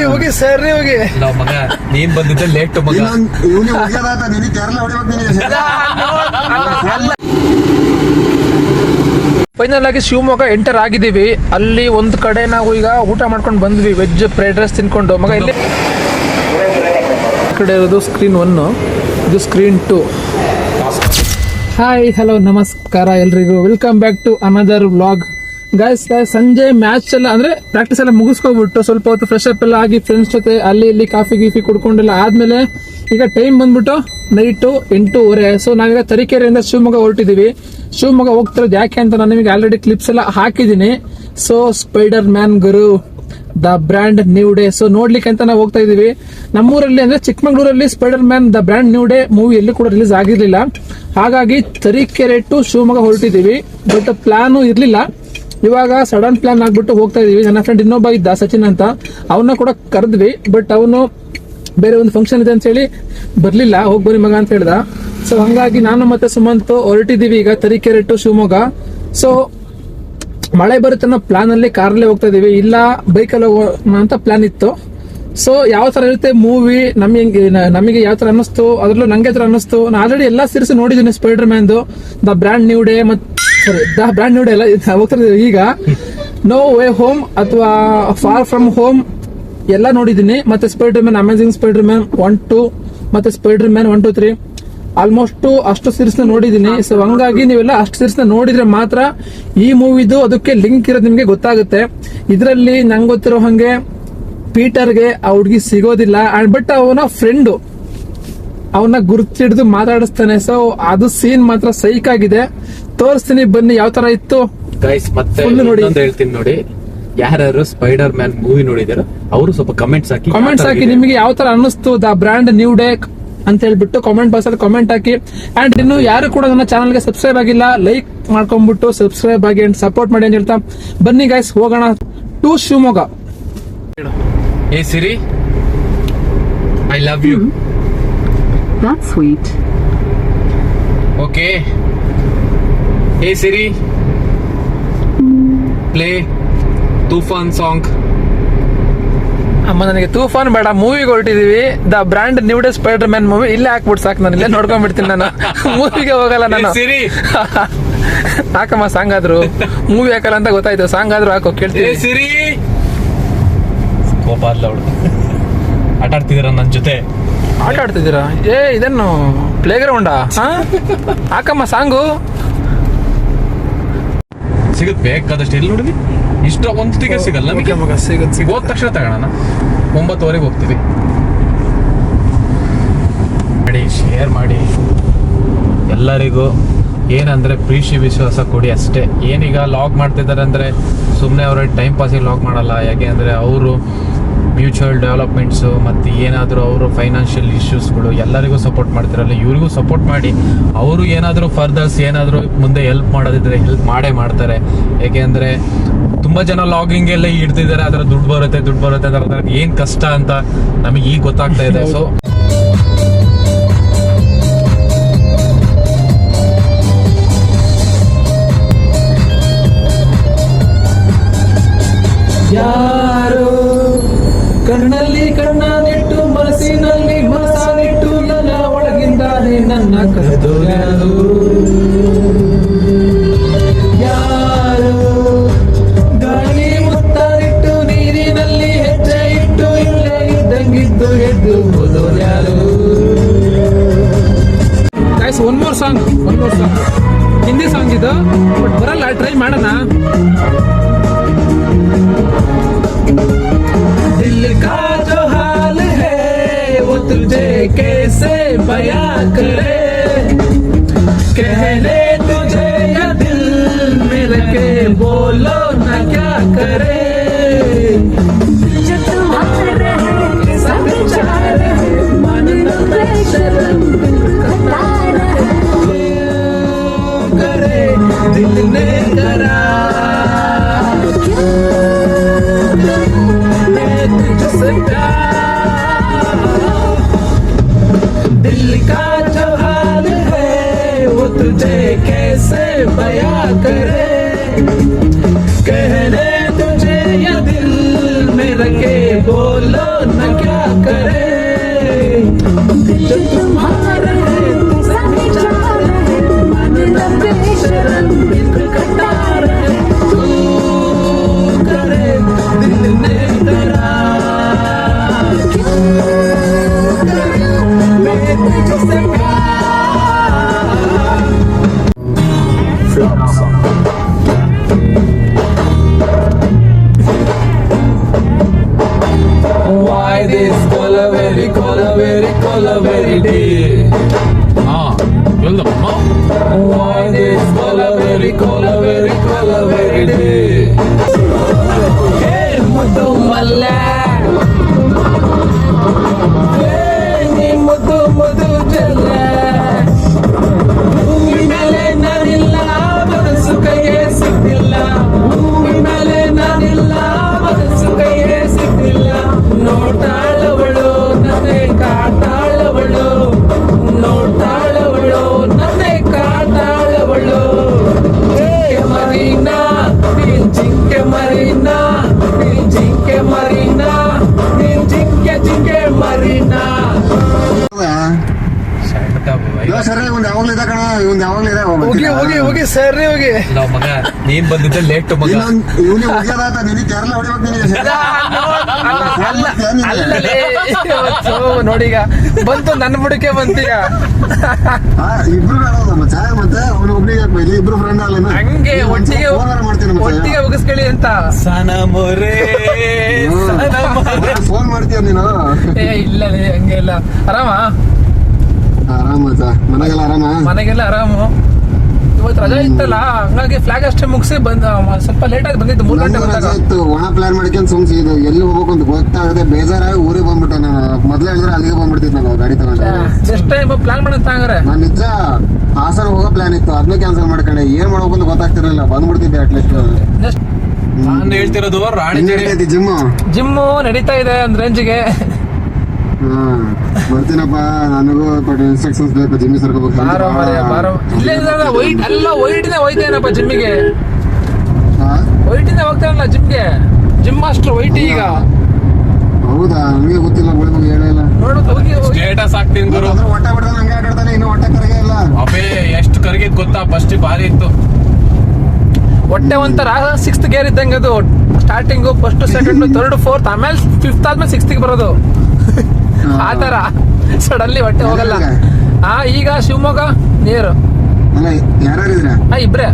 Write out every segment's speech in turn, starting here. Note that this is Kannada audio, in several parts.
ಹೋಗಿ ಸರಿ ಹೋಗಿ ಮಗ ನೀನ್ ಬಂದಿದ್ದೆ ಲೇಟ್ ಮಗ. ಫೈನಲ್ ಆಗಿ ಶಿವಮೊಗ್ಗ ಎಂಟರ್ ಆಗಿದ್ದೀವಿ. ಅಲ್ಲಿ ಒಂದು ಕಡೆ ನಾವು ಈಗ ಊಟ ಮಾಡ್ಕೊಂಡು ಬಂದ್ವಿ, ವೆಜ್ ಫ್ರೈಡ್ ರೈಸ್ ತಿನ್ಕೊಂಡು. ಮಗ ಇಲ್ಲಿ ಕಡೆ ಇರೋದು ಸ್ಕ್ರೀನ್ 1, ಇದು ಸ್ಕ್ರೀನ್ 2. ಹಾಯ್ ಹಲೋ ನಮಸ್ಕಾರ ಎಲ್ರಿಗೂ, welcome back to another vlog. Guys ಸಂಜೆ ಮ್ಯಾಚ್ ಎಲ್ಲ ಅಂದ್ರೆ ಪ್ರಾಕ್ಟೀಸ್ ಎಲ್ಲ ಮುಗಿಸ್ಕೊಬಿಟ್ಟು ಸ್ವಲ್ಪ ಹೊತ್ತು ಫ್ರೆಶ್ ಅಪ್ ಎಲ್ಲ ಆಗಿ ಫ್ರೆಂಡ್ಸ್ ಜೊತೆ ಅಲ್ಲಿ ಇಲ್ಲಿ ಕಾಫಿ ಗೀಫಿ ಕುಡ್ಕೊಂಡೆಲ್ಲ ಆದ್ಮೇಲೆ ಈಗ ಟೈಮ್ ಬಂದ್ಬಿಟ್ಟು ನೈಟ್ 8:30. ಸೊ ನಾವೀಗ ತರೀಕೆರೆಯಿಂದ ಶಿವಮೊಗ್ಗ ಹೊರಟಿದೀವಿ. ಶಿವಮೊಗ್ಗ ಹೋಗ್ತಿರೋದು ಯಾಕೆ ಅಂತ ನಾನು ನಿಮಗೆ ಆಲ್ರೆಡಿ ಕ್ಲಿಪ್ಸ್ ಎಲ್ಲ ಹಾಕಿದ್ದೀನಿ. ಸೊ ಸ್ಪೈಡರ್ ಮ್ಯಾನ್ ಗುರು the brand new day, so ನೋಡ್ಲಿಕ್ಕೆ ಅಂತ ನಾವು ಹೋಗ್ತಾ ಇದೀವಿ. ನಮ್ಮೂರಲ್ಲಿ ಅಂದ್ರೆ ಚಿಕ್ಕಮಗಳೂರಲ್ಲಿ Spider Man the brand new day movie ಎಲ್ಲಿ ಕೂಡ ರಿಲೀಸ್ ಆಗಿರ್ಲಿಲ್ಲ. ಹಾಗಾಗಿ ತರೀಕೆರೆ ಟು ಶಿವಮೊಗ್ಗ ಹೊರಟಿದೀವಿ. ಬಟ್ ಪ್ಲಾನು ಇರ್ಲಿಲ್ಲ, ಇವಾಗ ಸಡನ್ ಪ್ಲಾನ್ ಆಗ್ಬಿಟ್ಟು ಹೋಗ್ತಾ ಇದೀವಿ. ನನ್ನ ಫ್ರೆಂಡ್ ಇನ್ನೊಬ್ಬ ಇದ್ದ ಸಚಿನ್ ಅಂತ, ಅವನ್ನ ಕೂಡ ಕರೆದ್ವಿ. ಬಟ್ ಅವನು ಬೇರೆ ಒಂದು ಫಂಕ್ಷನ್ ಇದೆ ಅಂತ ಹೇಳಿ ಬರ್ಲಿಲ್ಲ, ಹೋಗಿ ಬನ್ನಿ ಮಗ ಅಂತ ಹೇಳ್ದ. ಸೊ ಹಂಗಾಗಿ ನಾನು ಮತ್ತೆ ಸುಮಂತ್ ಹೊರಟಿದೀವಿ ಈಗ ತರೀಕೆರೆ ಟು ಶಿವಮೊಗ್ಗ. ಸೊ ಮಳೆ ಬರುತ್ತೆ ಅನ್ನೋ ಪ್ಲಾನ್ ಅಲ್ಲಿ ಕಾರಲ್ಲಿ ಹೋಗ್ತಾ ಇದೀವಿ, ಇಲ್ಲ ಬೈಕಲ್ಲಿ ಹೋಗೋಣ ಅಂತ ಪ್ಲಾನ್ ಇತ್ತು. ಸೊ ಯಾವ ತರ ಇರುತ್ತೆ ಮೂವಿ ನಮಗೆ ಯಾವ ತರ ಅನ್ನಿಸ್ತು, ಅದ್ರಲ್ಲೂ ನಂಗೆ ತರ ಅನ್ನಿಸ್ತು. ನಾನು ಆಲ್ರೆಡಿ ಎಲ್ಲಾ ಸೀರೀಸ್ ನೋಡಿದ್ದೀನಿ, spider Man the brand new day the brand new day ಎಲ್ಲ ಹೋಗ್ತಾ ಇದೀವಿ. ಈಗ ನೋ ವೇ ಹೋಮ್ ಅಥವಾ ಫಾರ್ ಫ್ರಮ್ ಹೋಮ್ ಎಲ್ಲ ನೋಡಿದ್ದೀನಿ. ಮತ್ತೆ spider man, amazing spider man 1, 2 ಮತ್ತೆ ಸ್ಪೈಡರ್ ಮ್ಯಾನ್ 1, 2, 3 ಆಲ್ಮೋಸ್ಟ್ ಅಷ್ಟು ಸೀರೀಸ್ ನ ನೋಡಿದ್ದೀನಿ. ಸೊ ಹಂಗಾಗಿ ನೀವೆಲ್ಲ ಅಷ್ಟು ಸೀರೀಸ್ ನ ನೋಡಿದ್ರೆ ಮಾತ್ರ ಈ ಮೂವಿದು ಅದಕ್ಕೆ ಲಿಂಕ್ ಇರೋದು ನಿಮ್ಗೆ ಗೊತ್ತಾಗುತ್ತೆ. ಇದರಲ್ಲಿ ನಂಗೆ ಗೊತ್ತಿರೋ ಹಂಗೆ ಪೀಟರ್ಗೆ ಆ ಹುಡುಗಿ ಸಿಗೋದಿಲ್ಲ, ಬಟ್ ಅವನ ಫ್ರೆಂಡು ಅವನ್ನ ಗುರುತಿಡಿದು ಮಾತಾಡಿಸ್ತಾನೆ. ಸೊ ಅದು ಸೀನ್ ಮಾತ್ರ ಸೈಕ್ ಆಗಿದೆ, ತೋರಿಸ್ತೀನಿ ಬನ್ನಿ ಯಾವ ತರ ಇತ್ತು ಗೈಸ್. ಮತ್ತೆ ಹೇಳ್ತೀನಿ ನೋಡಿ, ಯಾರು ಸ್ಪೈಡರ್ ಮ್ಯಾನ್ ಮೂವಿ ನೋಡಿದಾರೋ ಅವರು ಸ್ವಲ್ಪ ಕಮೆಂಟ್ಸ್ ಹಾಕಿ ನಿಮಗೆ ಯಾವ ತರ ಅನ್ನಿಸ್ತು ದ ಬ್ರ್ಯಾಂಡ್ ನ್ಯೂ ಡೇ ಅಂತ ಹೇಳ್ಬಿಟ್ಟು ಕಾಮೆಂಟ್ ಬಾಕ್ಸ್ ಅಲ್ಲಿ ಕಾಮೆಂಟ್ ಹಾಕಿ. ಅಂಡ್ ಇನ್ನು ಯಾರು ಕೂಡ ನನ್ನ ಚಾನಲ್ಗೆ ಸಬ್ಸ್ಕ್ರೈಬ್ ಆಗಿಲ್ಲ, ಲೈಕ್ ಮಾಡ್ಕೊಂಡ್ಬಿಟ್ಟು ಸಬ್ಸ್ಕ್ರೈಬ್ ಆಗಿ ಅಂಡ್ ಸಪೋರ್ಟ್ ಮಾಡಿ ಅಂತ ಹೇಳ್ತಾ ಬನ್ನಿ ಗೈಸ್ ಹೋಗೋಣ to Shivamogga. Hey Siri, I love you. That's sweet. Okay. Hey Siri, play Tufan song. ಅಮ್ಮ ನನಗೆ ತೂಫಾನ್ ಬೇಡ, ಮೂವಿಗೆ ಹೊರಟಿದೀವಿ. The brand new day spider man movie ಇಲ್ಲೇ ಹಾಕ್ಬಿಟ್ಟು ಸಾಕು, ನಾನು ಇಲ್ಲೇ ನೋಡ್ಕೊಂಡ್ಬಿಡ್ತೀನಿ. ನಾನು ಮೂವಿಗೆ ಹೋಗಲ್ಲ ನಾನು. Siri, ಹಾಕಮ್ಮ ಸಾಂಗ್ ಆದ್ರು, ಮೂವಿ ಹಾಕಲ್ಲ ಅಂತ ಗೊತ್ತಾಯ್ತು, ಸಾಂಗ್ ಆದ್ರೂ ಹಾಕೋ ಕೇಳ್ತೀನಿ. Hey Siri, ಕೋಪ ಅಲ್ಲ ಅವಳು. ಆಟ ಆಡ್ತಿದ್ದೀರಾ ನನ್ನ ಜೊತೆ? ಆಟ ಆಡ್ತಿದ್ದೀರಾ? ಇದನ್ನು ಪ್ಲೇ ಗ್ರೌಂಡಾ? ಹಾಕಮ್ಮ ಸಾಂಗು. ಸಿಗುತ್ತೆ ಬೇಕಾದಷ್ಟು. ಎಲ್ಲಿ ನೋಡಿದ್ವಿ ಇಷ್ಟ ಒಂದು ಟಿಕೆಟ್ ಸಿಗಲ್ಲ ನಮಗೆ. ಸಿಗುತ್ತೆ, ಹೋದ ತಕ್ಷಣ ತಗೋಣ. 9:00 ಹೋಗ್ತೀವಿ. ಮಾಡಿ ಶೇರ್ ಮಾಡಿ ಎಲ್ಲರಿಗೂ. ಏನಂದ್ರೆ ಪ್ರೀತಿ ವಿಶ್ವಾಸ ಕೊಡಿ ಅಷ್ಟೇ. ಏನೀಗ ಲಾಗ್ ಮಾಡ್ತಿದ್ದಾರೆ ಅಂದ್ರೆ ಸುಮ್ಮನೆ ಅವ್ರ ಟೈಮ್ ಪಾಸಿಗೆ ಲಾಗ್ ಮಾಡಲ್ಲ. ಯಾಕೆ ಅಂದರೆ ಅವರು ಮ್ಯೂಚುವಲ್ ಡೆವಲಪ್ಮೆಂಟ್ಸು ಮತ್ತು ಏನಾದರೂ ಅವರು ಫೈನಾನ್ಷಿಯಲ್ ಇಶ್ಯೂಸ್ಗಳು ಎಲ್ಲರಿಗೂ ಸಪೋರ್ಟ್ ಮಾಡ್ತಿರಲ್ಲ, ಇವರಿಗೂ ಸಪೋರ್ಟ್ ಮಾಡಿ. ಅವರು ಏನಾದರೂ ಫರ್ದರ್ಸ್ ಏನಾದರೂ ಮುಂದೆ ಹೆಲ್ಪ್ ಮಾಡೋದಿದ್ರೆ ಹೆಲ್ಪ್ ಮಾಡೇ ಮಾಡ್ತಾರೆ. ಏಕೆ ಅಂದರೆ ತುಂಬ ಜನ ಲಾಗಿಂಗ್ ಎಲ್ಲ ಇಡ್ತಿದ್ದಾರೆ, ಅದರ ದುಡ್ಡು ಬರುತ್ತೆ ಅದರ ಏನು ಕಷ್ಟ ಅಂತ ನಮಗೆ ಈಗ ಗೊತ್ತಾಗ್ತಾ ಇದೆ. ಸೊ ಯಾರು ಕಣ್ಣಲ್ಲಿ ಕಣ್ಣನಿಟ್ಟು ಮನಸ್ಸಿನಲ್ಲಿ ಮನಸ್ಸಾನಿಟ್ಟು ನನ್ನ ಒಳಗಿಂದಾನೆ ನನ್ನ ಕರೆದೊಯ್ಯಲು. ಯಾರು ಗಾಳಿ ಮುತ್ತಾನಿಟ್ಟು ನೀರಿನಲ್ಲಿ ಹೆಜ್ಜೆ ಇಟ್ಟು ಇಲ್ಲೇ ಇದ್ದಂಗಿದ್ದು ಎದ್ದು ಹೋದೋರ್ಯಾರು. Guys one more song Hindi song ಇದು, ಬಟ್ ಬರಲ್ಲ, ಟ್ರೈ ಮಾಡೋಣ. दिल का जो हाल है वो तुझे कैसे बयां करे, कहने तुझे या दिल मेरे के बोलो ना क्या करे. जो तुम्हारे हैं सब चाहे मन में शर्म करे दिल ने करा दिल का जो हाल है वो तुझे कैसे बया करे कहने तुझे या दिल में रखे बोलो न क्या करे जो तुम्हारे सभी चार है मन लगे शरण दिल कटार है तू करे दिल ने करार क्यों करे मैं तुझसे प्यार Why this color very day? ಹಾ ಹೇಳ್ದಮ್ಮ Why this color very day? Hey, ಮುದ್ದು ಮಲ್ಲೆ Hey, ನೀ ಮುದ್ದು ಜಲ್ಲೆ ಭೂಮಿ ಮೇಲೆ ನಾನಿಲ್ಲ ಮನಸ್ಸು ಕೈಗೆ ಸಿಕ್ತಿಲ್ಲ ಭೂಮಿ ಮೇಲೆ ನಾನಿಲ್ಲ ಮನಸ್ಸು ಕೈಗೆ ಸಿಕ್ತಿಲ್ಲ ನೋಟಾಳವಳು ನನ್ನೇ ಕಾಟಾಳವಳು ನೋಟಾಳವಳು ನನ್ನೇ ಕಾಟಾಳವಳು ಜಿಂಕೆ ಮರೀನಾ ನೀನ್ ಜಿಂಕೆ ಮರೀನಾ ನೀನ್ ಜಿಂಕೆ ಮರೀನಾ ಸರಿ ಒಂದ್ ಯಾವಾಗ್ಲೂ ಇದೆ ಕಣ ಇವಂದ್ ಯಾವಾಗ್ಲೂ ಇದೆ ಹೋಗಿ ಸರಿ ಹೋಗಿ ನಾವ್ ಮಗ ನೀನ್ ಬಂದಿದ್ದೆ ಲೇಟ್ ಮಗ ಇವನೇ ಹೋಗ್ಯದಾತ ನಿನಗೆ ಕೇರಳ ಹೊಡಿಬೇಕು ಅಲ್ಲಲೇ ನೋಡೀಗ ಬಂತು ನನ್ನ ಬುಡಕೆ ಬಂತೀಗ ಇಬ್ರು ಮತ್ತೆ ಮತ್ತೆ ಅವನು ಒಬ್ನಿಗೆ ಹಾಕ್ಬೇಕು ಇಬ್ರು ಫ್ರೆಂಡ್ ಅಲ್ಲ ಹಂಗೆ ಒಟ್ಟಿಗೆ ಮುಗಿಸ್ಕೊಳ್ಳಿ ಅಂತ ಸನ ಮೊರೆ ಫೋನ್ ಮಾಡ್ತೀಯ ನೀನು ಏ ಇಲ್ಲಲೇ ಹಂಗೆ ಇಲ್ಲ ಆರಾಮ ಆರಾಮ ಮನೆಗೆಲ್ಲ ಆರಾಮ ಮನೆಗೆಲ್ಲ ಆರಾಮು ಇವತ್ತು ರಜಾ ಇತ್ತಲ್ಲ ಹಂಗಾಗಿ ಫ್ಲಾಗ್ ಅಷ್ಟೇ ಮುಗಿಸಿ ಬಂದ ಸ್ವಲ್ಪ ಲೇಟ್ ಆಗಿ ಬಂದಿದ್ದು 3 ಗಂಟೆ ನಂದು ರಜೆ ಬಂದಾಗ ಇತ್ತು ಒಣ ಪ್ಲಾನ್ ಮಾಡ್ಕೊಂಡು ಸುಮ್ಸಿ ಇದು ಎಲ್ಲಿ ಹೋಗ್ಬೇಕು ಅಂತ ಗೊತ್ತಾಗದೆ ಬೇಜಾರಾಗಿ ಊರಿಗೆ ಬಂದ್ಬಿಟ್ಟೆ ನಾನು ಮೊದ್ಲೇ ಹೇಳಿದ್ರೆ ಅಲ್ಲಿಗೆ ಬಂದ್ಬಿಡ್ತಿದ್ ನಾನು ಗಾಡಿ ತಗೊಂಡು ನೆಕ್ಸ್ಟ್ ಟೈಮ್ ಪ್ಲಾನ್ ಮಾಡಂತ ಹಂಗಾರೆ ನಾನ್ ನಿಜ ಹಾಸನ ಹೋಗೋ ಪ್ಲಾನ್ ಇತ್ತು ಅದನ್ನ ಕ್ಯಾನ್ಸಲ್ ಮಾಡ್ಕೊಂಡೆ ಏನ್ ಮಾಡ್ಬೇಕು ಅಂತ ಗೊತ್ತಾಗ್ತಿರ್ಲಿಲ್ಲ ಬಂದ್ಬಿಡ್ತಿದ್ದೆ ಅಟ್ಲೀಸ್ಟ್ ನೆಕ್ಸ್ಟ್ ನಾನು ಹೇಳ್ತಿರೋದು ರಾಣಿ ಜಿಮ್ ಜಿಮ್ಮು ನಡೀತಾ ಇದೆ ಒಂದ್ ರೇಂಜಿಗೆ ಬರ್ತೀನಪ್ಪ ನನಗೂ ಇನ್ಸ್ಟ್ರಕ್ಷನ್ಸ್ ಬೇಕು ಜಿಮ್ ಬಾರೋ ಮಾರಾಯ, ಬಾರೋ ಇಲ್ಲೇ ವೈಟ್ ಎಲ್ಲ ವೈಟ್ನೇ ಹೋಯ್ತೇನಪ್ಪ ಜಿಮ್ಮಿಗೆ ವೈಟಿಂದ ಹೋಗ್ತಾನಲ್ಲ ಜಿಮ್ಗೆ ಜಿಮ್ ಮಾಸ್ಟರ್ ವೈಟ್ ಈಗ ಹೌದಾ ನನಗೆ ಗೊತ್ತಿಲ್ಲ ಬಿಡಿ ಹೇಳಿಲ್ಲ ನೋಡು ಹೋಗಿ ಸ್ಟೇಟಸ್ ಹಾಕ್ತೀನಿ ಗುರು ಹೊಟ್ಟೆ ಬಿಡ್ತಾನೆ ಹಂಗೆ ಆಟಾಡ್ತಾನೆ ಇನ್ನು ಹೊಟ್ಟೆ ಕರಗೆ ಇಲ್ಲ ಅಬೇ ಎಷ್ಟು ಕರಗಿದ್ ಗೊತ್ತಾ ಫಸ್ಟ್ ಭಾರಿ ಇತ್ತು ಹೊಟ್ಟೆ ಒಂಥರ 6th ಗೇರ್ ಇದ್ದಂಗೆ ಅದು starting first second third fourth ಆಮೇಲೆ 5th ಆದ್ಮೇಲೆ 6th ಬರೋದು ಆತರ ಸಡನ್ಲಿ ಹೊಟ್ಟೆ ಹೋಗಲ್ಲ ಈಗ ಶಿವಮೊಗ್ಗ ನೀರು ಅಲ್ಲ ಯಾರ್ಯಾರಿದ್ರ ಇಬ್ರೇ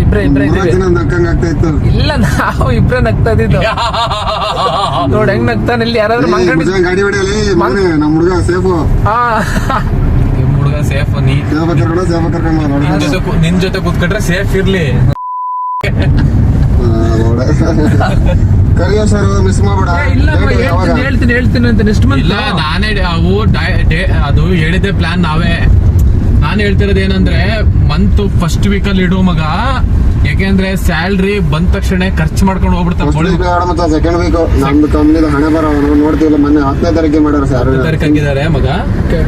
ಇಬ್ರೇ ಇದೀವಿ. ನಕ್ಕಂಗ ಆಗ್ತಾ ಇತ್ತು ಇಲ್ಲ ನಾವು ಇಬ್ರೇ ನಗ್ತಾ ಇದ್ದಿದ್ದು ನೋಡ್ ಹೆಂಗ್ ನಗ್ತಾನೆ ಇಲ್ಲಿ ಯಾರಾದ್ರೂ ಮಂಗಡಿ ಗಾಡಿ ಹೊಡೆಯಲಿ ನಮ್ಮ ಹುಡುಗ ಸೇಫು ನಿಮ್ ಹುಡುಗ ಸೇಫ್ ನೀ ಸೇಫ ಕರ್ಕೊಂಡು ನಿನ್ ಜೊತೆ ಕೂತ್ಕೊಂಡ್ರೆ ಸೇಫ್ ಇರ್ಲಿ ಕರಿಯ ಸರ್ ಮಿಸ್ ಮಾಡ್ಬೇಡ ಇಲ್ಲಪ್ಪ ಯಾವಾಗ ಹೇಳ್ತೀನಿ ಅಂತ ನೆಕ್ಸ್ಟ್ ಮಂತ್ ಇಲ್ಲ ನಾನೇ ಅವು ಅದು ಹೇಳಿದ್ದೆ ಪ್ಲಾನ್ ನಾವೇ ನಾನು ಹೇಳ್ತಿರೋದು ಏನಂದ್ರೆ ಮಂತ್ ಫಸ್ಟ್ ವೀಕಲ್ಲಿ ಇಡು ಮಗ ಯಾಕೆಂದ್ರೆ ಸ್ಯಾಲ್ರಿ ಬಂದ ತಕ್ಷಣ ಖರ್ಚು ಮಾಡ್ಕೊಂಡು ಹೋಗ್ಬಿಡ್ತಾರೆ ಮತ್ತೆ ಸೆಕೆಂಡ್ ವೀಕ್ ನಮ್ದು ಕಂಪ್ನಿದ ಹಣೆ ಬರೋ ನೋಡ್ತೀವಲ್ಲ ಮೊನ್ನೆ 10ನೇ ತಾರೀಕಿಗೆ ಮಾಡ್ಯಾರ ಸರ್ 10ನೇ ತಾರೀಕು ಆಗಿದ್ದಾರೆ ಮಗ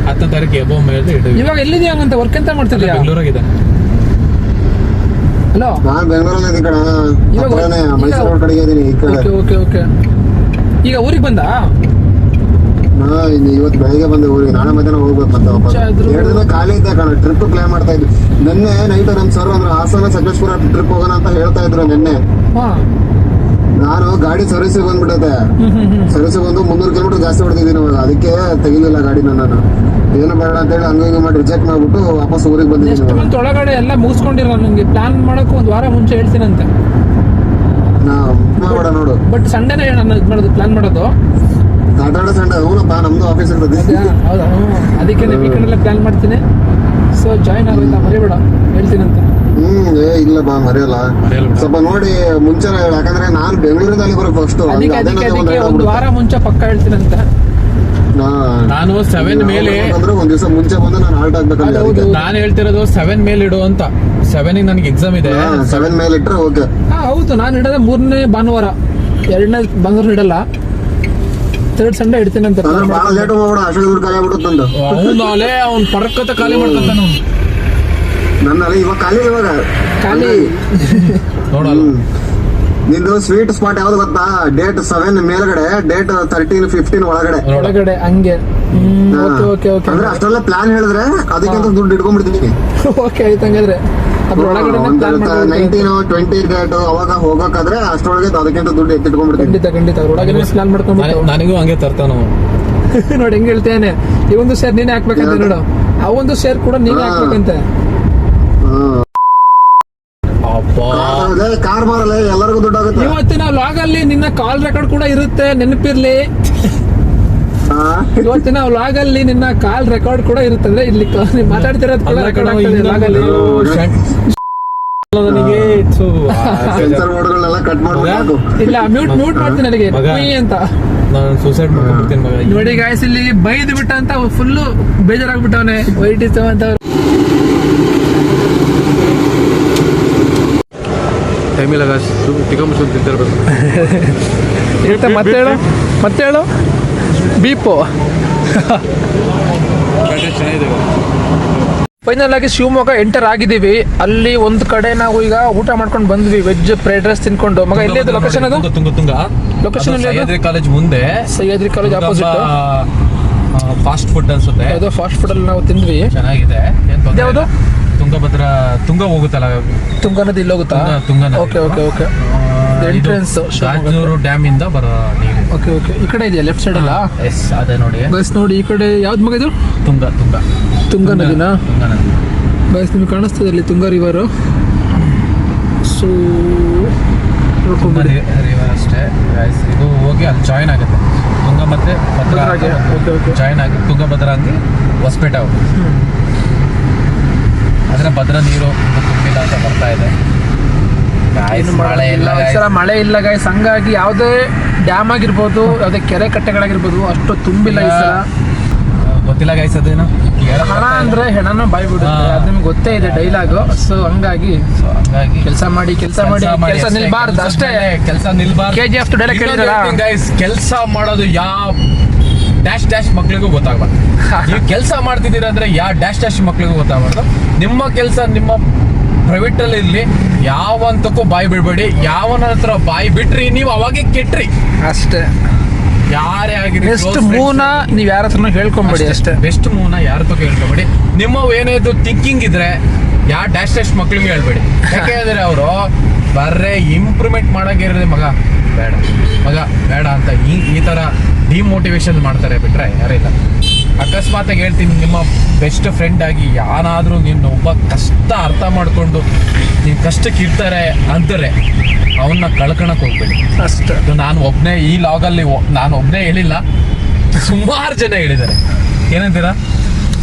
10ನೇ ತಾರೀಕು ಎಬೋ ಮೇಲೆ ಇಡು ಇವಾಗ ಎಲ್ಲಿದ್ಯಾ ಅಂತ ವರ್ಕ್ ಎಂತ ಮಾಡ್ತಿದ್ಯಾ ಬೆಂಗಳೂರಾಗಿದೆ ಹಲೋ ನಾನ್ ಬೆಂಗಳೂರಲ್ಲಿ ಇದ್ದೀನಿ ಕಣ ಇವಾಗ ಹತ್ರನೇ ಮೈಸೂರು ಕಡೆಗೆ ಇದೀನಿ ಈ ಕಡೆ ಓಕೆ ಈಗ ಊರಿಗೆ ಬಂದ ಇನ್ನು ಇವತ್ತು ಬೆಳಿಗ್ಗೆ ಬಂದೆ ಊರಿಗೆ ನಾಳೆ ಮಧ್ಯಾಹ್ನ ಹೋಗ್ಬೇಕು ಮತ್ತೆ ವಾಪಸ್ ಆದ್ರೂ- 2 ದಿನ ಖಾಲಿ ಇದ್ದೆ ಕಣ ಟ್ರಿಪ್ ಪ್ಲಾನ್ ಮಾಡ್ತಾ ಇದ್ವಿ ನಿನ್ನೆ ನೈಟ್ ನಮ್ ಸರ್ ಅಂದ್ರೆ ಹಾಸನ ಸಕಲೇಶ್ಪುರ ಟ್ರಿಪ್ ಹೋಗೋಣ ಅಂತ ಹೇಳ್ತಾ ಇದ್ರು ನಿನ್ನೆ ಹಾ ನಾನು ಗಾಡಿ ಸರ್ವಿಸಿಗೆ ಬಂದ್ಬಿಟ್ಟೈತೆ ಸರ್ವಿಸಿಗೆ ಬಂದು 300 ಕಿಲೋಮೀಟರ್ ಜಾಸ್ತಿ ಹೊಡೆದಿದ್ದೀನಿ ಇವಾಗ ಅದಕ್ಕೆ ತೆಗಿಲಿಲ್ಲ ಗಾಡಿನ ನಾನು ಏನು ಬೇಡ ಅಂತ ಹೇಳಿ ಹಂಗ ಮಾಡಿ ರಿಜೆಕ್ಟ್ ಮಾಡ್ಬಿಟ್ಟು ವಾಪಸ್ ಊರಿಗೆ ನೆಕ್ಸ್ಟ್ ಬಂದಿದ್ದೀನಿ ಮಂತ್ ಒಳಗಡೆ ಎಲ್ಲ ಮುಗಿಸ್ಕೊಂಡಿರೋ ನನಗೆ ಪ್ಲಾನ್ ಮಾಡಕ್ಕೆ ಒಂದು ವಾರ ಮುಂಚೆ ಹೇಳ್ತೀನಂತೆ ನಾ ಮಾಡ್ಬೇಡ ನೋಡು ಬಟ್ ಸಂಡೇನೇ ನಾನು ಇದು ಮಾಡೋದು ಪ್ಲಾನ್ ಮಾಡೋದು ಸಾಟರ್ಡೆ ಸಂಡೇ ಹೂನಪ್ಪ ನಮ್ದು ಆಫೀಸ್ ಇರ್ತದೆ ಹೌದಾ ಅದಕ್ಕೆ ವೀಕೆಂಡ್ ಎಲ್ಲ ಪ್ಲಾನ್ ಮಾಡ್ತೀನಿ ಸೊ ಜಾಯ್ನ್ ಆಗೋಯ್ತಾ ಮರಿಬೇಡ ಹೇಳ್ತೀನಂತೆ ಇಲ್ಲ ಬಾ ಮರೆಯಲ್ಲ ಮರೆಯಲ್ಲ ಬಿಡು. ಸ್ವಲ್ಪ ನೋಡಿ ಮುಂಚೆ ಹೇಳು ಯಾಕಂದ್ರೆ ನಾನು ಬೆಂಗಳೂರಿಂದ ಅಲ್ಲಿ ಬರೋಕೆ ಫಸ್ಟ್ ಅದಕ್ಕೆ ಒಂದು ವಾರ ಮುಂಚೆ ಪಕ್ಕ ಹೇಳ್ತೀನಂತೆ ನಾನು 7 ಮೇಲೆ ಅಂದ್ರೆ ಒಂದ್ ದಿವಸ ಮುಂಚೆ ಬಂದು ನಾನು ಹಾಲ್ಟ್ ಆಗ್ಬೇಕಲ್ಲ ಅದು ಹೌದು. ನಾನು ಹೇಳ್ತಿರೋದು 7 ಮೇಲೆ ಇಡು ಅಂತ 7 ನನಗೆ ಎಕ್ಸಾಮ್ ಇದೆ 7 ಮೇಲೆ ಇಟ್ರೆ ಓಕೆ ಹೌದು ನಾನು ಇಡೋದೇ 3ನೇ ಭಾನುವಾರ 2ನೇ ಭಾನುವಾರ ಇಡಲ್ಲ 3rd ಸಂಡೇ ಇಡ್ತೀನಂತೆ ಅಂದ್ರೆ ಬಹಳ ಲೇಟ್ ಮಾಡ್ಬೇಡ ಅಷ್ಟೇ ದುಡ್ಡು ಖಾಲಿ ಆಗ್ಬಿಡುತ್ತೆ ನಂದು ಅವ್ನು ಪರಕ್ಕತ್ತ ಖಾಲಿ ಮಾಡ್ಕೊತಾನ ನನ್ನಲ್ಲಿ ಇವಾಗ ಖಾಲಿ ನೋಡಲ್ಲ ನಿಂದು ಸ್ವೀಟ್ ಸ್ಪಾಟ್ ಯಾವ್ದು ಗೊತ್ತಾ? ಡೇಟ್ 7 ಮೇಲ್ಗಡೆ, ಡೇಟ್ 13, 15 ಒಳಗಡೆ. ಒಳಗಡೆ ಹಂಗೆ. ಓಕೆ ಓಕೆ ಅಂದ್ರೆ ಅಷ್ಟೆಲ್ಲ ಪ್ಲಾನ್ ಹೇಳಿದ್ರೆ ಅದಕ್ಕಿಂತ ದುಡ್ಡು ಇಟ್ಕೊಂಡ್ಬಿಡ್ತೀನಿ. ಓಕೆ ಆಯ್ತು ಹಂಗಾದ್ರೆ ಅದ್ರೊಳಗಡೆ 19, 20 ಡೇಟ್ ಅವಾಗ ಹೋಗಕ್ಕಾದ್ರೆ ಅಷ್ಟೊಳಗೆ ಅದಕ್ಕಿಂತ ದುಡ್ಡು ಎತ್ತಿಟ್ಕೊಂಡ್ಬಿಡ್ತೀನಿ. ಖಂಡಿತ ಅದ್ರೊಳಗಡೆ ಪ್ಲಾನ್ ಮಾಡ್ಕೊಂಡ್ಬಿಟ್ಟು ನನಗೂ ಹಂಗೆ ತರ್ತಾನ ನೋಡಿ ಹೆಂಗ್ ಹೇಳ್ತೇನೆ. ಈ ಒಂದು ಶೇರ್ ನೀನೇ ಹಾಕ್ಬೇಕಂತ ನೋಡು, ಆ ಒಂದು ಶೇರ್ ಕೂಡ ನೀನೇ ಹಾಕ್ಬೇಕಂತೆ. ಕಾರ್ ಮಾರಲ್ಲ ಎಲ್ಲರಿಗೂ ದುಡ್ಡು ಆಗುತ್ತೆ. ಇವತ್ತಿನ ವ್ಲಾಗ್ ಅಲ್ಲಿ ನಿನ್ನ ಕಾಲ್ ರೆಕಾರ್ಡ್ ಕೂಡ ಇರುತ್ತೆ, ನೆನಪಿರ್ಲಿ. ಇವತ್ತಿನ ವ್ಲಾಗ್ ಅಲ್ಲಿ ನಿನ್ನ ಕಾಲ್ ರೆಕಾರ್ಡ್ ಕೂಡ ಇರುತ್ತದೆ. ಇಲ್ಲಿ ಮಾತಾಡ್ತಿರೋದು ಕೂಡ ರೆಕಾರ್ಡ್ ಆಗ್ತದೆ ವ್ಲಾಗ್ ಅಲ್ಲಿ. ನನಗೆ ಸೆನ್ಸರ್ ಬೋರ್ಡ್ಗಳನ್ನೆಲ್ಲ ಕಟ್ ಮಾಡ್ಬೇಕು. ಇಲ್ಲ ಮ್ಯೂಟ್ ಮಾಡ್ತೀನಿ ನನಗೆ ಅಂತ. ನಾನು ಸೂಸೈಡ್ ಮಾಡ್ಬಿಡ್ತೀನಿ ಮಗ. ನೋಡಿ ಗಾಯ್ಸ್ ಇಲ್ಲಿ ಬೈದ್ ಬಿಟ್ಟ ಅಂತ ಫುಲ್ಲು ಬೇಜಾರಾಗ್ಬಿಟ್ಟವನೆ ವೈಟ್ ಇಸ್ ಅಂತ. ಟೈಮಿಲ್ಲ ಗಾಯ್ಸ್, ಟಿಕ ಮುಚ್ಕೊಂಡು ತಿಂತಿರ್ಬೇಕು. ಇರುತ್ತೆ ಮತ್ತೆ ಹೇಳು ಬೀಪು. ಚೆನ್ನಾಗಿದೆ. ಫೈನಲ್ ಆಗಿ ಶಿವಮೊಗ್ಗ ಎಂಟರ್ ಆಗಿದ್ದೀವಿ. ಅಲ್ಲಿ ಒಂದ್ ಕಡೆ ನಾವು ಈಗ ಊಟ ಮಾಡ್ಕೊಂಡು ಬಂದ್ವಿ, ವೆಜ್ ಫ್ರೈಡ್ ರೈಸ್ ತಿನ್ಕೊಂಡು. ಮಗ ಎಲ್ಲಿ ಅದು ಲೊಕೇಶನ್? ಅದು ತುಂಗ ಲೊಕೇಶನ್ ಸಹ್ಯಾದ್ರಿ ಕಾಲೇಜ್ ಮುಂದೆ, Sahyadri college opposite fast food ಅನ್ಸುತ್ತೆ. ಅದು ಫಾಸ್ಟ್ ಫುಡ್ ಅಲ್ಲಿ ನಾವು ತಿಂದ್ವಿ. ಚೆನ್ನಾಗಿದೆ. ಯಾವುದು? ತುಂಗ ಹೋಗುತ್ತಲ್ಲ, ತುಂಗ ನದಿ ಇಲ್ಲಿ ಹೋಗುತ್ತಾ? ತುಂಗ ನದಿ. ಓಕೆ ಎಂಟ್ರೆನ್ಸ್ ರಾಜನೂರು ಡ್ಯಾಮ್ ಇಂದ ಬರೋ ನೀರು. ಓಕೆ ಈ ಕಡೆ ಇದೆಯಾ ಲೆಫ್ಟ್ ಸೈಡ್ ಅಲ್ಲ? ಎಸ್ ಅದೇ ನೋಡಿ. ಬಸ್ ನೋಡಿ ಈ ಕಡೆ ಯಾವ್ದು ಮಗ ಇದು? ತುಂಗ ನದಿನಾ? ತುಂಗ ನದಿ ಬಸ್ ನಿಮ್ಗೆ ಕಾಣಿಸ್ತದೆ ಅಲ್ಲಿ ತುಂಗ ರಿವರು. ಸೊ ರಿವರ್ ಅಷ್ಟೇ ಗೈಸ್. ಇದು ಹೋಗಿ ಅಲ್ಲಿ ಜಾಯಿನ್ ಆಗುತ್ತೆ ತುಂಗ ಮತ್ತೆ ಭದ್ರಾ. ಜಾಯಿನ್ ಆಗಿ ತುಂಗಭದ್ರಾ ಅಂಗಿ ಹೊಸಪೇಟೆ ಹೋಗಿ ಅಂದ್ರೆ ಭದ್ರಾ ನೀರು ತುಂಬಿಲ್ಲ ಅಂತ ಬರ್ತಾ ಇದೆ. ಮಳೆ ಇಲ್ಲ ಗೈಸ್, ಹಂಗಾಗಿ ಯಾವುದೇ ಡ್ಯಾಮ್ ಆಗಿರ್ಬೋದು, ಯಾವುದೇ ಕೆರೆ ಕಟ್ಟೆಗಳಾಗಿರ್ಬೋದು ಅಷ್ಟು ತುಂಬಿಲ್ಲ ಈ ಸಲ. ಗೊತ್ತಿಲ್ಲ ಗೈಸ್ ಅದೇನು ಹಣ ಅಂದ್ರೆ ಹೆಣನ ಬಾಯ್ ಬಿಡುತ್ತೆ, ಅದು ನಿಮ್ಗೆ ಗೊತ್ತೇ ಇದೆ ಡೈಲಾಗ್. ಸೊ ಹಂಗಾಗಿ ಕೆಲಸ ಮಾಡಿ ಕೆಲಸ ನಿಲ್ಬಾರ್ದು ಅಷ್ಟೇ. ಕೆಲಸ ನಿಲ್ಬಾರ್ದು. KGF ಡೈಲಾಗ್ ಕೇಳಿದ್ರಲ್ಲ ಗೈಸ್, ಕೆಲಸ ಮಾಡೋದು ಯಾವ ಡ್ಯಾಶ್ ಮಕ್ಳಿಗೂ ಗೊತ್ತಾಗಬಾರ್ದು. ನೀವು ಕೆಲಸ ಮಾಡ್ತಿದ್ದೀರಾ ಅಂದ್ರೆ ಯಾವ ಡ್ಯಾಶ್ ಮಕ್ಳಿಗೂ ಗೊತ್ತಾಗಬಾರ್ದು. ನಿಮ್ಮ ಕೆಲಸ ನಿಮ್ಮ ಪ್ರೈವೇಟ್ ಅಲ್ಲಿ ಇರ್ಲಿ, ಯಾವಂತಕ್ಕೂ ಬಾಯಿ ಬಿಡ್ಬೇಡಿ. ಯಾವನ ಹತ್ರ ಬಾಯಿ ಬಿಟ್ರಿ ನೀವು ಅವಾಗೆ ಕೆಟ್ರಿ ಅಷ್ಟೇ. ಯಾರೇ ಆಗಿರಿ, ಬೆಸ್ಟ್ ಮೂವ್ನ ನೀವು ಯಾರ ಹತ್ರನೂ ಹೇಳ್ಕೊಂಬೇಡಿ ಅಷ್ಟೇ. ಬೆಸ್ಟ್ ಮೂವ್ನ ಯಾರ ಹತ್ರ ಹೇಳ್ಕೊಂಬೇಡಿ. ನಿಮ್ಮ ಏನೇದು ಥಿಂಕಿಂಗ್ ಇದ್ರೆ ಯಾವ ಡ್ಯಾಶ್ ಮಕ್ಳಿಗೆ ಹೇಳ್ಬೇಡಿ. ಯಾಕೆ ಹೇಳಿದ್ರೆ ಅವರು ಬರ್ರೆ ಇಂಪ್ರೂವ್ಮೆಂಟ್ ಮಾಡಾಗಿರೋದೇ ಮಗ ಬೇಡ ಅಂತ ಈ ತರ ಡಿಮೋಟಿವೇಶನ್ ಮಾಡ್ತಾರೆ, ಬಿಟ್ರೆ ಯಾರಿಲ್ಲ. ಅಕಸ್ಮಾತಾಗಿ ಹೇಳ್ತೀನಿ, ನಿಮ್ಮ ಬೆಸ್ಟ್ ಫ್ರೆಂಡ್ ಆಗಿ ಯಾರಾದ್ರೂ ನೀನು ಒಬ್ಬ ಕಷ್ಟ ಅರ್ಥ ಮಾಡ್ಕೊಂಡು ನೀವು ಕಷ್ಟಕ್ಕೆ ಇರ್ತಾರೆ ಅಂದರೆ ಅವನ್ನ ಕಳ್ಕೊಳಕ್ ಹೋಗ್ಬೇಡಿ ಅಷ್ಟೇ. ನಾನು ಒಬ್ಬನೇ ಈ ಲಾಗಲ್ಲಿ ನಾನು ಒಬ್ಬನೇ ಹೇಳಿಲ್ಲ, ಸುಮಾರು ಜನ ಹೇಳಿದ್ದಾರೆ. ಏನಂತೀರಾ?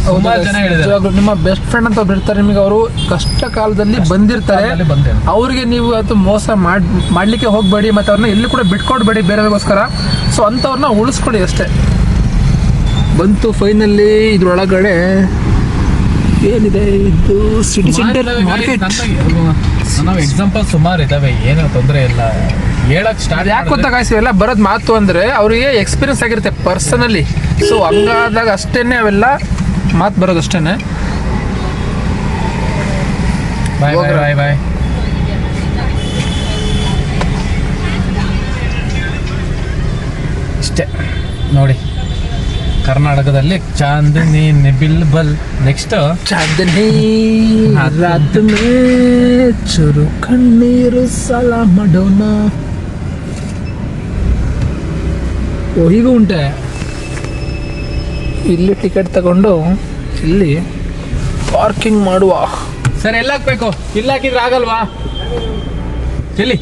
ಸುಮಾರು ಜನ ಹೇಳಿದ್ದಾರೆ. ನಿಮ್ಮ ಬೆಸ್ಟ್ ಫ್ರೆಂಡ್ ಅಂತ ಒಬ್ರು ಇರ್ತಾರೆ, ನಿಮಗೆ ಅವರು ಕಷ್ಟ ಕಾಲದಲ್ಲಿ ಬಂದಿರ್ತಾರೆ. ಅವ್ರಿಗೆ ನೀವು ಅದು ಮೋಸ ಮಾಡ್ಲಿಕ್ಕೆ ಹೋಗ್ಬೇಡಿ, ಮತ್ತೆ ಅವ್ರನ್ನ ಎಲ್ಲಿ ಕೂಡ ಬಿಟ್ಕೊಡ್ಬೇಡಿ ಬೇರೆಯವ್ರಿಗೋಸ್ಕರ. ಸೊ ಅಂಥವ್ರನ್ನ ಉಳಿಸ್ಕೊಡಿ ಅಷ್ಟೇ. ಬಂತು ಫೈನಲ್ಲಿ ಇದ್ರೊಳಗಡೆ ಏನಿದೆ, ಇದು ಸಿಟಿ ಸೆಂಟರ್ ಮಾರ್ಕೆಟ್. ನಾವು ಎಕ್ಸಾಂಪಲ್ ಸುಮಾರು ಇದಾವೆ, ಏನೋ ತೊಂದರೆ ಇಲ್ಲ. ಹೇಳಕ್ ಸ್ಟಾರ್ಟ್ ಯಾಕೆ ಗೊತ್ತಾ ಗಾಯ್ಸ್, ಇವೆಲ್ಲ ಬರೋದು ಮಾತು ಅಂದರೆ ಅವರಿಗೆ ಎಕ್ಸ್ಪೀರಿಯನ್ಸ್ ಆಗಿರುತ್ತೆ ಪರ್ಸನಲಿ. ಸೊ ಹಂಗಾದಾಗ ಅಷ್ಟೇನೆ ಅವೆಲ್ಲ ಮಾತು ಬರೋದು ಅಷ್ಟೇನೆ. ಬಾಯ್. ಇಷ್ಟೇ ನೋಡಿ, ಕರ್ನಾಟಕದಲ್ಲಿ ಚಾಂದಿನಿ ಬಿಲ್ಬಲ್. ನೆಕ್ಸ್ಟ್ ಚಾಂದಿನಿ ರಾತ್ ಮೇ ಚುರು ಕಣ್ಣೀರು ಸಾಲ ಮಾಡೋಣ. ಓ ಹೀಗೂ ಉಂಟೆ. ಇಲ್ಲಿ ಟಿಕೆಟ್ ತಗೊಂಡು ಇಲ್ಲಿ ಪಾರ್ಕಿಂಗ್ ಮಾಡುವ. ಸರ್ ಎಲ್ಲ ಹಾಕ್ಬೇಕು, ಇಲ್ಲ ಹಾಕಿದ್ರೆ ಆಗಲ್ವಾ? ಎಲ್ಲಿ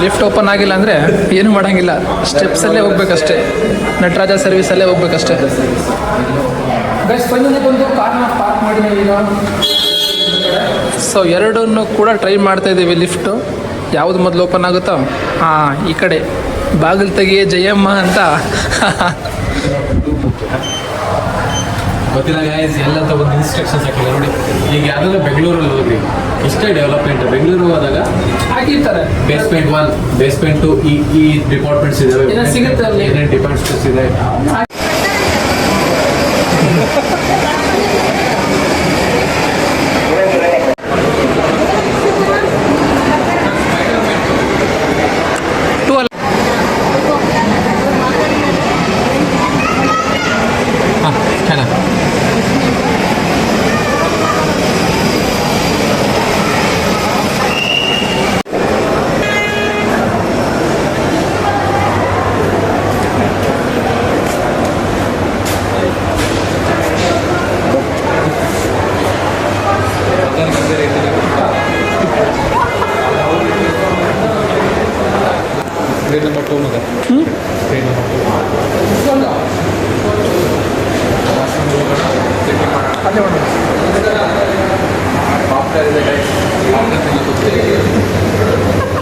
ಲಿಫ್ಟ್ ಓಪನ್ ಆಗಿಲ್ಲ ಅಂದರೆ ಏನು ಮಾಡೋಂಗಿಲ್ಲ, ಸ್ಟೆಪ್ಸಲ್ಲೇ ಹೋಗ್ಬೇಕಷ್ಟೇ. ನಟರಾಜ ಸರ್ವಿಸಲ್ಲೇ ಹೋಗ್ಬೇಕಷ್ಟೇ. ಗೈಸ್ ಫೈನಲಿ ಬಂದು ಕಾರ್ನ ಪಾರ್ಕ್ ಮಾಡಿದ್ದೀವಿ ಈಗ. ಸೊ ಎರಡನ್ನೂ ಕೂಡ ಟ್ರೈ ಮಾಡ್ತಾ ಇದ್ದೀವಿ ಲಿಫ್ಟು. ಯಾವುದು ಮೊದಲು ಓಪನ್ ಆಗುತ್ತೋ ಈ ಕಡೆ ಬಾಗಿಲು ತೆಗಿಯೇ ಜಯಮ್ಮ ಅಂತ. ಗೊತ್ತಿಲ್ಲ ಗೈಸ್, ಎಲ್ಲ ಒಂದು ಇನ್ಸ್ಟ್ರಕ್ಷನ್ಸ್ ಹಾಕಿಲ್ಲ ನೋಡಿ. ಈಗ ಯಾವ್ದಾದ್ರು ಬೆಂಗಳೂರಲ್ಲಿ ಹೋದ್ರಿ, ಇಷ್ಟೇ ಡೆವಲಪ್ಮೆಂಟ್. ಬೆಂಗಳೂರು ಹೋದಾಗ ಹಾಕಿರ್ತಾರೆ ಬೇಸ್ಮೆಂಟ್ 1, ಬೇಸ್ಮೆಂಟ್ 2 ಈ ಡಿಪಾರ್ಟ್ಮೆಂಟ್ಸ್ ಇದಾವೆ, ಏನೋ ಸಿಗುತ್ತೆ ಅಲ್ಲಿ. ಏನೇನು ಡಿಪಾರ್ಟ್ಮೆಂಟ್ಸ್ ಇದೆ. ಟ್ರೈನ್ ನಂಬರ್ 2 ಇದೆ. ಟ್ರೈನ್ ನಂಬರ್ 2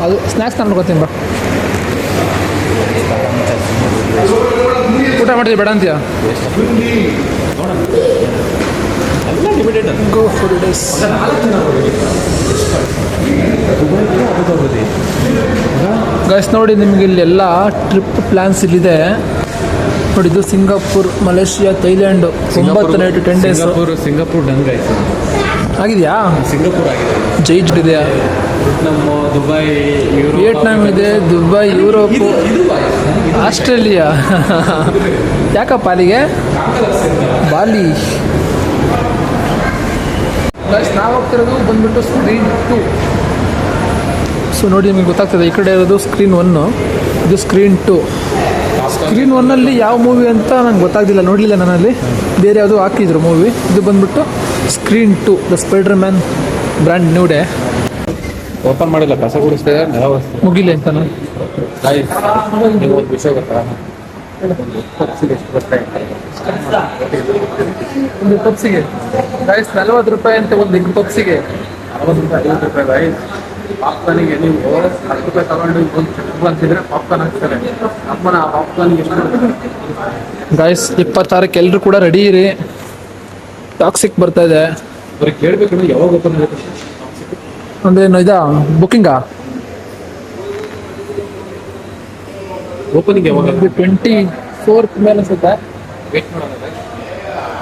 ಅದು ಸ್ನ್ಯಾಕ್ಸ್ ತಗೊಂಡ್ಕೊತೀನಿ ಬಾ. ಊಟ ಮಾಡ್ತೀವಿ ಬೇಡ ಅಂತೀಯ? Go full days. ಗೈಸ್ ನೋಡಿ, ನಿಮಗೆ ಇಲ್ಲೆಲ್ಲ ಟ್ರಿಪ್ ಪ್ಲಾನ್ಸ್ ಇಲ್ಲಿದೆ ನೋಡಿ. ಇದು Singapore, Malaysia, Thailand 9 night 10 days. Singapore dung ಆಯ್ತು. ಆಗಿದೆಯಾ? ಸಿಂಗಾಪುರ್ ಆಗಿದೆ. ಜೈಟ್ ಇದೆಯಾ? ನಮ್ಮ ದುಬೈ, ವಿಯೆಟ್ನಾಂ ಇದೆ, ದುಬೈ, ಯುರೋಪ್, ಆಸ್ಟ್ರೇಲಿಯಾ. ಯಾಕಪ್ಪ ಅಲ್ಲಿಗೆ? ಬಾಲಿ. ಗೈಸ್ ನಾವು ಹೋಗ್ತಿರೋದು ಬಂದ್ಬಿಟ್ಟು ಸ್ಕ್ರೀನ್ 2. ಸೊ ನೋಡಿ, ನಿಮಗೆ ಗೊತ್ತಾಗ್ತದೆ. ಈ ಕಡೆ ಇರೋದು ಸ್ಕ್ರೀನ್ 1, ಇದು ಸ್ಕ್ರೀನ್ 2. ಸ್ಕ್ರೀನ್ 1ಅಲ್ಲಿ ಯಾವ ಮೂವಿ ಅಂತ ನಂಗೆ ಗೊತ್ತಾಗ್ತಿಲ್ಲ, ನೋಡಲಿಲ್ಲ ನಾನಲ್ಲಿ. ಬೇರೆ ಯಾವುದೋ ಹಾಕಿದ್ರು ಮೂವಿ. ಇದು ಬಂದ್ಬಿಟ್ಟು screen 2, the spider man brand new day. Open ಮಾಡಿಲ್ಲ, ಕಸ ಗುಡಿಸ್ತಾ ಮುಗಿಲಿ ಅಂತ ನಾನು. ನೀವು ಒಂದು ವಿಷಯ ಗೊತ್ತಾ? ಒಂದು ಪಪ್ಸಿಗೆ ಗೈಸ್ 40 ರೂಪಾಯಿ ಅಂತ, ಒಂದು ಎಗ್ ಪಪ್ಸಿಗೆ 50 ರೂಪಾಯಿ ಗೈಸ್. ಪಾಪ್ಕಾರ್ನಿಗೆ ನೀವು 10 ರೂಪಾಯಿ ತಗೊಂಡು ಒಂದು ಅಂತಿದ್ರೆ ಪಾಪ್ಕಾರ್ನ್ ಹಾಕ್ತಾರೆ. ನಮ್ಮನ್ನ ಆ ಪಾಪ್ಕಾರ್ನ್ಗೆ ಎಷ್ಟು ಗೈಸ್ 26ಕ್ಕೆ ಎಲ್ಲರೂ ಕೂಡ ರೆಡಿ ಇರಿ. ಟಾಕ್ಸಿಕ್ ಬರ್ತಾ ಇದೆ. ಅವ್ರಿಗೆ ಕೇಳಬೇಕು ಯಾವಾಗ ಓಪನ್ ಆಗುತ್ತೆ ಅಂದ್ರೆ ಇದಾ ಬುಕ್ಕಿಂಗಾ? ಓಪನಿಂಗ್ ಯಾವಾಗ? 24 ಮೇಲೆ ಅನ್ಸುತ್ತೆ. ವೇಟ್ ಮಾಡೋಣ.